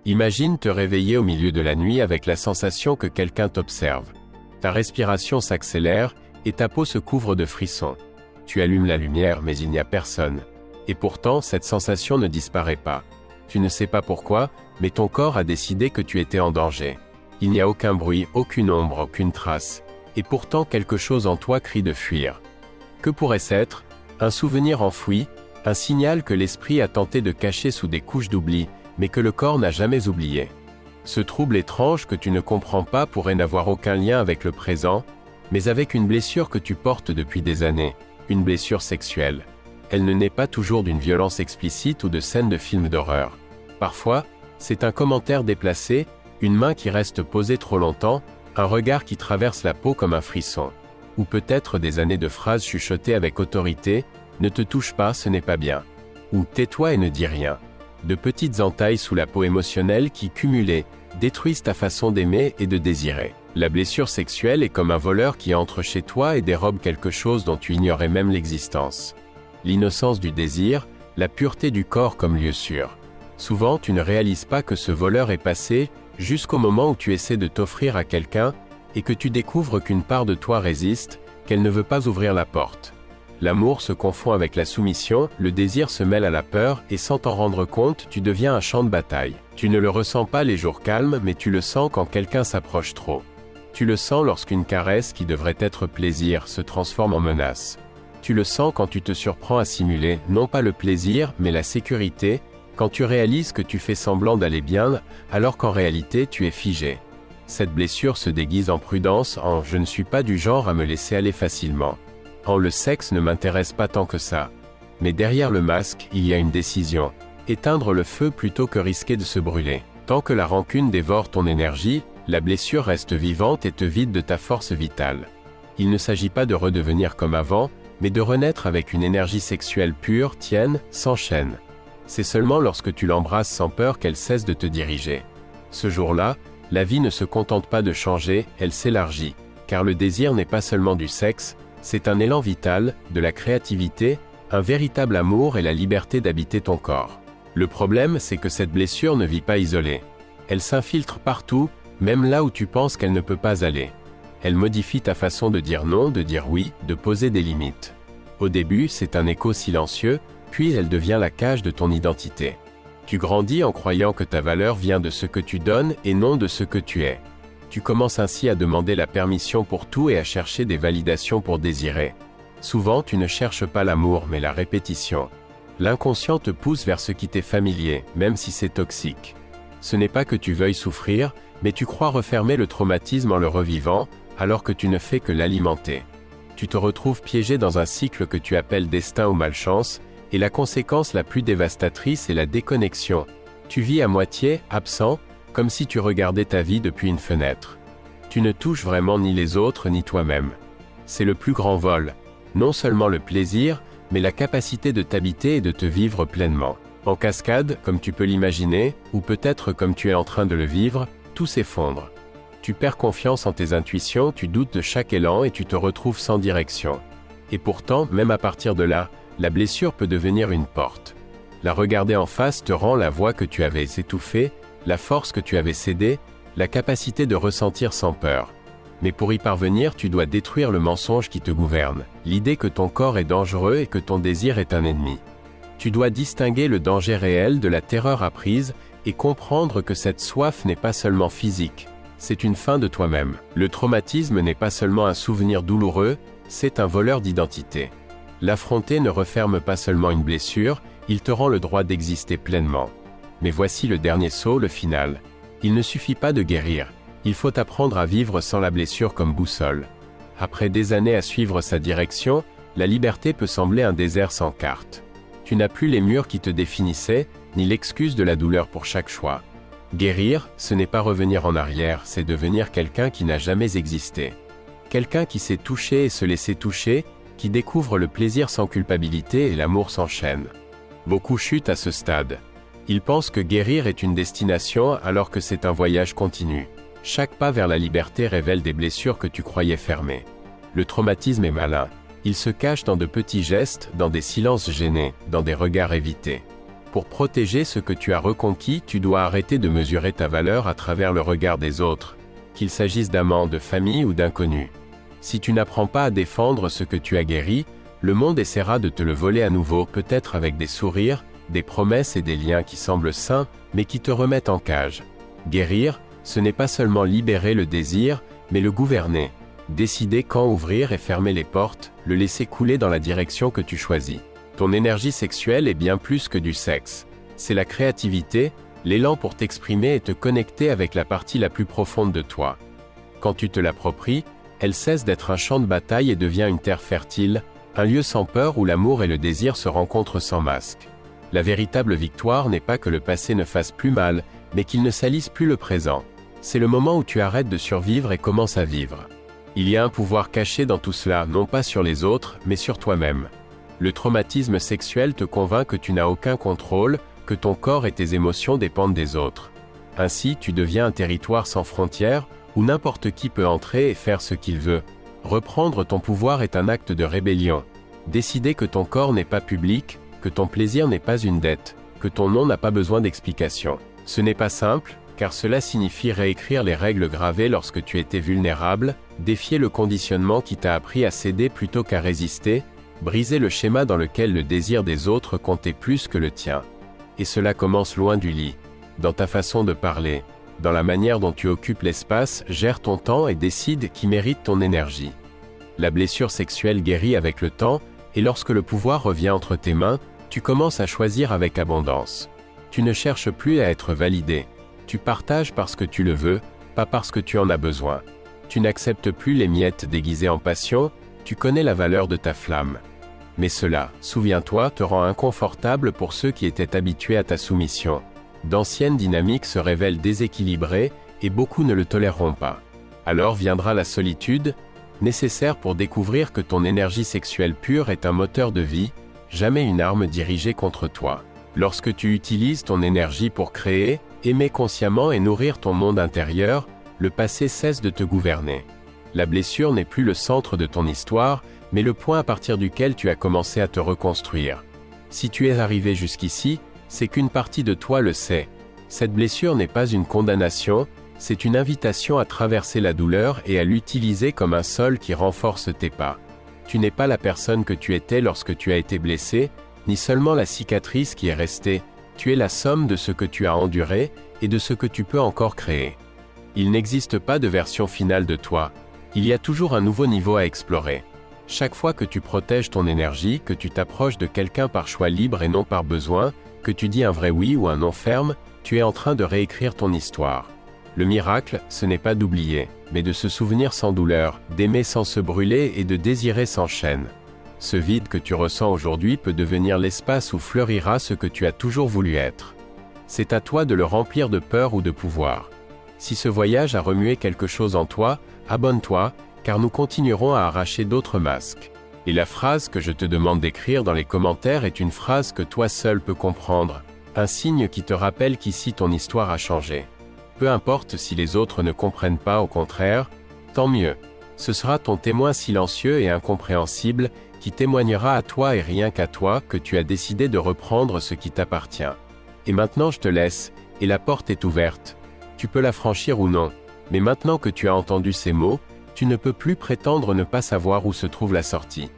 Imagine te réveiller au milieu de la nuit avec la sensation que quelqu'un t'observe. Ta respiration s'accélère et ta peau se couvre de frissons. Tu allumes la lumière mais il n'y a personne. Et pourtant, cette sensation ne disparaît pas. Tu ne sais pas pourquoi, mais ton corps a décidé que tu étais en danger. Il n'y a aucun bruit, aucune ombre, aucune trace. Et pourtant quelque chose en toi crie de fuir. Que pourrait-ce être? Un souvenir enfoui, un signal que l'esprit a tenté de cacher sous des couches d'oubli, mais que le corps n'a jamais oublié. Ce trouble étrange que tu ne comprends pas pourrait n'avoir aucun lien avec le présent, mais avec une blessure que tu portes depuis des années, une blessure sexuelle. Elle ne naît pas toujours d'une violence explicite ou de scènes de films d'horreur. Parfois, c'est un commentaire déplacé, une main qui reste posée trop longtemps, un regard qui traverse la peau comme un frisson. Ou peut-être des années de phrases chuchotées avec autorité, « Ne te touche pas, ce n'est pas bien » ou « Tais-toi et ne dis rien ». De petites entailles sous la peau émotionnelle qui, cumulées, détruisent ta façon d'aimer et de désirer. La blessure sexuelle est comme un voleur qui entre chez toi et dérobe quelque chose dont tu ignorais même l'existence. L'innocence du désir, la pureté du corps comme lieu sûr. Souvent, tu ne réalises pas que ce voleur est passé jusqu'au moment où tu essaies de t'offrir à quelqu'un et que tu découvres qu'une part de toi résiste, qu'elle ne veut pas ouvrir la porte. L'amour se confond avec la soumission, le désir se mêle à la peur et sans t'en rendre compte, tu deviens un champ de bataille. Tu ne le ressens pas les jours calmes, mais tu le sens quand quelqu'un s'approche trop. Tu le sens lorsqu'une caresse qui devrait être plaisir se transforme en menace. Tu le sens quand tu te surprends à simuler, non pas le plaisir, mais la sécurité, quand tu réalises que tu fais semblant d'aller bien, alors qu'en réalité tu es figé. Cette blessure se déguise en prudence, en « je ne suis pas du genre à me laisser aller facilement ». En « le sexe ne m'intéresse pas tant que ça ». Mais derrière le masque, il y a une décision. Éteindre le feu plutôt que risquer de se brûler. Tant que la rancune dévore ton énergie, la blessure reste vivante et te vide de ta force vitale. Il ne s'agit pas de redevenir comme avant, mais de renaître avec une énergie sexuelle pure, tienne, sans chaîne. C'est seulement lorsque tu l'embrasses sans peur qu'elle cesse de te diriger. Ce jour-là, la vie ne se contente pas de changer, elle s'élargit, car le désir n'est pas seulement du sexe, c'est un élan vital, de la créativité, un véritable amour et la liberté d'habiter ton corps. Le problème, c'est que cette blessure ne vit pas isolée. Elle s'infiltre partout, même là où tu penses qu'elle ne peut pas aller. Elle modifie ta façon de dire non, de dire oui, de poser des limites. Au début, c'est un écho silencieux, puis elle devient la cage de ton identité. Tu grandis en croyant que ta valeur vient de ce que tu donnes et non de ce que tu es. Tu commences ainsi à demander la permission pour tout et à chercher des validations pour désirer. Souvent, tu ne cherches pas l'amour, mais la répétition. L'inconscient te pousse vers ce qui t'est familier, même si c'est toxique. Ce n'est pas que tu veuilles souffrir, mais tu crois refermer le traumatisme en le revivant, alors que tu ne fais que l'alimenter. Tu te retrouves piégé dans un cycle que tu appelles destin ou malchance, et la conséquence la plus dévastatrice est la déconnexion. Tu vis à moitié, absent, comme si tu regardais ta vie depuis une fenêtre. Tu ne touches vraiment ni les autres ni toi-même. C'est le plus grand vol. Non seulement le plaisir, mais la capacité de t'habiter et de te vivre pleinement. En cascade, comme tu peux l'imaginer, ou peut-être comme tu es en train de le vivre, tout s'effondre. Tu perds confiance en tes intuitions, tu doutes de chaque élan et tu te retrouves sans direction. Et pourtant, même à partir de là, la blessure peut devenir une porte. La regarder en face te rend la voix que tu avais étouffée, la force que tu avais cédée, la capacité de ressentir sans peur. Mais pour y parvenir, tu dois détruire le mensonge qui te gouverne, l'idée que ton corps est dangereux et que ton désir est un ennemi. Tu dois distinguer le danger réel de la terreur apprise et comprendre que cette soif n'est pas seulement physique, c'est une fin de toi-même. Le traumatisme n'est pas seulement un souvenir douloureux, c'est un voleur d'identité. L'affronter ne referme pas seulement une blessure, il te rend le droit d'exister pleinement. Mais voici le dernier saut, le final. Il ne suffit pas de guérir, il faut apprendre à vivre sans la blessure comme boussole. Après des années à suivre sa direction, la liberté peut sembler un désert sans carte. Tu n'as plus les murs qui te définissaient, ni l'excuse de la douleur pour chaque choix. Guérir, ce n'est pas revenir en arrière, c'est devenir quelqu'un qui n'a jamais existé. Quelqu'un qui sait toucher et se laisser toucher, qui découvre le plaisir sans culpabilité et l'amour sans chaîne. Beaucoup chutent à ce stade. Ils pensent que guérir est une destination alors que c'est un voyage continu. Chaque pas vers la liberté révèle des blessures que tu croyais fermées. Le traumatisme est malin. Il se cache dans de petits gestes, dans des silences gênés, dans des regards évités. Pour protéger ce que tu as reconquis, tu dois arrêter de mesurer ta valeur à travers le regard des autres, qu'il s'agisse d'amants, de famille ou d'inconnus. Si tu n'apprends pas à défendre ce que tu as guéri, le monde essaiera de te le voler à nouveau, peut-être avec des sourires, des promesses et des liens qui semblent sains, mais qui te remettent en cage. Guérir, ce n'est pas seulement libérer le désir, mais le gouverner. Décider quand ouvrir et fermer les portes, le laisser couler dans la direction que tu choisis. Ton énergie sexuelle est bien plus que du sexe. C'est la créativité, l'élan pour t'exprimer et te connecter avec la partie la plus profonde de toi. Quand tu te l'appropries, elle cesse d'être un champ de bataille et devient une terre fertile, un lieu sans peur où l'amour et le désir se rencontrent sans masque. La véritable victoire n'est pas que le passé ne fasse plus mal, mais qu'il ne salisse plus le présent. C'est le moment où tu arrêtes de survivre et commences à vivre. Il y a un pouvoir caché dans tout cela, non pas sur les autres, mais sur toi-même. Le traumatisme sexuel te convainc que tu n'as aucun contrôle, que ton corps et tes émotions dépendent des autres. Ainsi, tu deviens un territoire sans frontières, où n'importe qui peut entrer et faire ce qu'il veut. Reprendre ton pouvoir est un acte de rébellion. Décider que ton corps n'est pas public, que ton plaisir n'est pas une dette, que ton nom n'a pas besoin d'explication. Ce n'est pas simple, car cela signifie réécrire les règles gravées lorsque tu étais vulnérable, défier le conditionnement qui t'a appris à céder plutôt qu'à résister, briser le schéma dans lequel le désir des autres comptait plus que le tien. Et cela commence loin du lit, dans ta façon de parler, dans la manière dont tu occupes l'espace, gères ton temps et décides qui mérite ton énergie. La blessure sexuelle guérit avec le temps, et lorsque le pouvoir revient entre tes mains, tu commences à choisir avec abondance. Tu ne cherches plus à être validé. Tu partages parce que tu le veux, pas parce que tu en as besoin. Tu n'acceptes plus les miettes déguisées en passion, tu connais la valeur de ta flamme. Mais cela, souviens-toi, te rend inconfortable pour ceux qui étaient habitués à ta soumission. D'anciennes dynamiques se révèlent déséquilibrées, et beaucoup ne le toléreront pas. Alors viendra la solitude, nécessaire pour découvrir que ton énergie sexuelle pure est un moteur de vie, jamais une arme dirigée contre toi. Lorsque tu utilises ton énergie pour créer, aimer consciemment et nourrir ton monde intérieur, le passé cesse de te gouverner. La blessure n'est plus le centre de ton histoire, mais le point à partir duquel tu as commencé à te reconstruire. Si tu es arrivé jusqu'ici, c'est qu'une partie de toi le sait. Cette blessure n'est pas une condamnation, c'est une invitation à traverser la douleur et à l'utiliser comme un sol qui renforce tes pas. Tu n'es pas la personne que tu étais lorsque tu as été blessé, ni seulement la cicatrice qui est restée, tu es la somme de ce que tu as enduré et de ce que tu peux encore créer. Il n'existe pas de version finale de toi, il y a toujours un nouveau niveau à explorer. Chaque fois que tu protèges ton énergie, que tu t'approches de quelqu'un par choix libre et non par besoin, que tu dis un vrai oui ou un non ferme, tu es en train de réécrire ton histoire. Le miracle, ce n'est pas d'oublier, mais de se souvenir sans douleur, d'aimer sans se brûler et de désirer sans chaîne. Ce vide que tu ressens aujourd'hui peut devenir l'espace où fleurira ce que tu as toujours voulu être. C'est à toi de le remplir de peur ou de pouvoir. Si ce voyage a remué quelque chose en toi, abonne-toi, car nous continuerons à arracher d'autres masques. Et la phrase que je te demande d'écrire dans les commentaires est une phrase que toi seul peux comprendre, un signe qui te rappelle qu'ici ton histoire a changé. Peu importe si les autres ne comprennent pas, au contraire, tant mieux. Ce sera ton témoin silencieux et incompréhensible qui témoignera à toi et rien qu'à toi que tu as décidé de reprendre ce qui t'appartient. Et maintenant je te laisse, et la porte est ouverte. Tu peux la franchir ou non, mais maintenant que tu as entendu ces mots, tu ne peux plus prétendre ne pas savoir où se trouve la sortie.